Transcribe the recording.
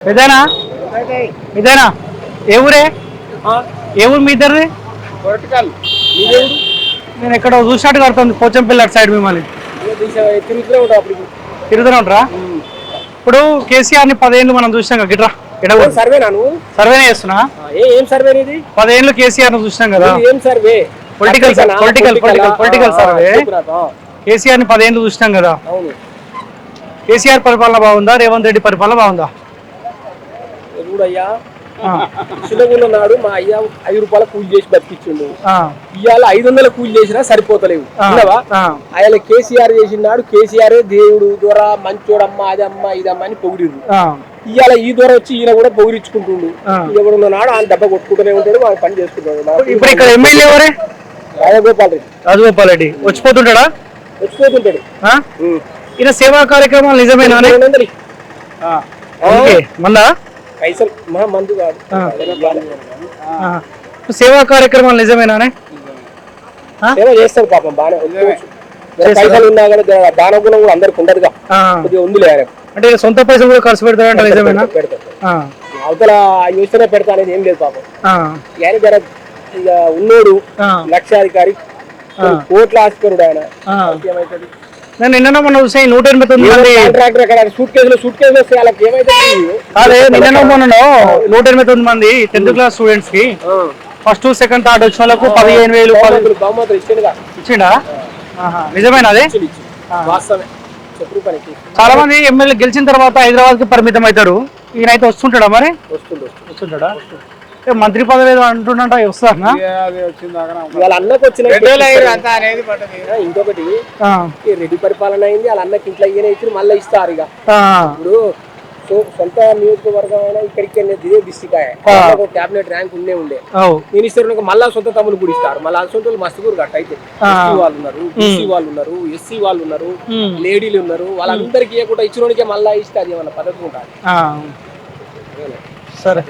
ఇదేనా ఇదేనా ఏ ఊరే ఏ ఊరు మీ ఇద్దరిది నేను ఎక్కడ చూసినట్టు కడుతుంది పోచంపల్లి అటు సైడ్ మిమ్మల్ని తిరుగుతూనే ఉంటారా ఇప్పుడు కేసీఆర్ ని 10 ఏళ్ళు మనం చూసినాం కదా గిట్రా సర్వేనే చేస్తున్నా ఏం సర్వే ఇది 10 ఏళ్ళు కేసీఆర్ ను చూసినాం కదా ఏం సర్వే పొలిటికల్ సర్వే కేసీఆర్ ని 10 ఏళ్ళు చూసినాం కదా అవును కేసీఆర్ పరిపాలన బాగుందా రేవంత్ రెడ్డి పరిపాలన బాగుందా చూడయ్యా చిన్నగున్న నాడు మా అయ్య 5 రూపాయల కూలి చేసి బతికిచ్చిండు ఇవాళ 500 కూలి చేసినా సరిపోతలేవు ఆయన కేసీఆర్ చేసినాడు కేసీఆర్ దేవుడు దొర మంచోడమ్మ అదమ్మ ఇదమ్మ అని పొగిడిరు ఇవాళ ఈ దొర వచ్చి ఈయన కూడా పొగిరించుకుంటుండు ఎవడున్న నాడు ఆయన దెబ్బ కొట్టుకుంటూనే ఉంటాడు ఆయన పని చేసుకుంటాడు ఇప్పుడు ఇక్కడ ఎమ్మెల్యే ఎవరే రాజగోపాల్ రెడ్డి వచ్చిపోతుంటాడా వచ్చిపోతుంటాడు ఈయన సేవా కార్యక్రమాలు నిజమేనా మందా పైసలు మా మందు కాదు సేవా కార్యక్రమాలు నిజమేనా సేవ చేస్తాడు పాపం బాగానే పైసలు ఉన్నా కానీ దాన గుణం కూడా అందరికి ఉండదుగా కొద్దిగా ఉందిలే ఆయన అంటే సొంత పైసలు కూడా ఖర్చు పెడతాడంట నిజమేనా అవతల యోచన పెడతా అనేది ఏం లేదు పాపం ఆయన జర ఇక ఉన్నోడు లక్షాధికారి కోట్ల ఆస్కరుడు ఆయన ఏమైతుంది నేను నిన్న మొన్న చూసా 189 మంది సూట్ కేసులు వస్తే వాళ్ళకి ఏమైతే అదే నిన్న మొన్న 189 మంది 10th క్లాస్ స్టూడెంట్స్ కి ఫస్ట్ సెకండ్ థర్డ్ వచ్చిన వాళ్ళకు 15,000 బహుమతులు ఇచ్చిండా నిజమేనా అదే చాలా మంది ఎమ్మెల్యే గెలిచిన తర్వాత హైదరాబాద్ కి పరిమితం అవుతారు ఈయనైతే వస్తుంటాడా మరి వస్తుంటాడా మంత్రి పదవి ఏదో అంటున్నట్ట వస్తారా వాళ్ళ అన్నకు వచ్చిన ఇంకొకటి రెడ్డి పరిపాలన అయింది వాళ్ళ అన్నకి ఇంట్లో ఈయన ఇచ్చి మళ్ళీ ఇస్తారు ఇక ఇప్పుడు సొంత నియోజకవర్గం అయినా ఇక్కడికి ఇదే డిస్టిక్ క్యాబినెట్ ర్యాంక్ ఉండే మినిస్టర్ మళ్ళా సొంత తమ్ముడు కూడా ఇస్తారు మళ్ళీ సొంత మస్తు కూడా గట్ట అయితే వాళ్ళు ఉన్నారు బీసీ వాళ్ళు ఉన్నారు ఎస్సీ వాళ్ళు ఉన్నారు లేడీలు ఉన్నారు వాళ్ళందరికీ ఇవ్వకుండా ఇచ్చినోనికే మళ్ళా ఇస్తే అది ఏమన్నా పద్ధతి ఉంటుంది సరే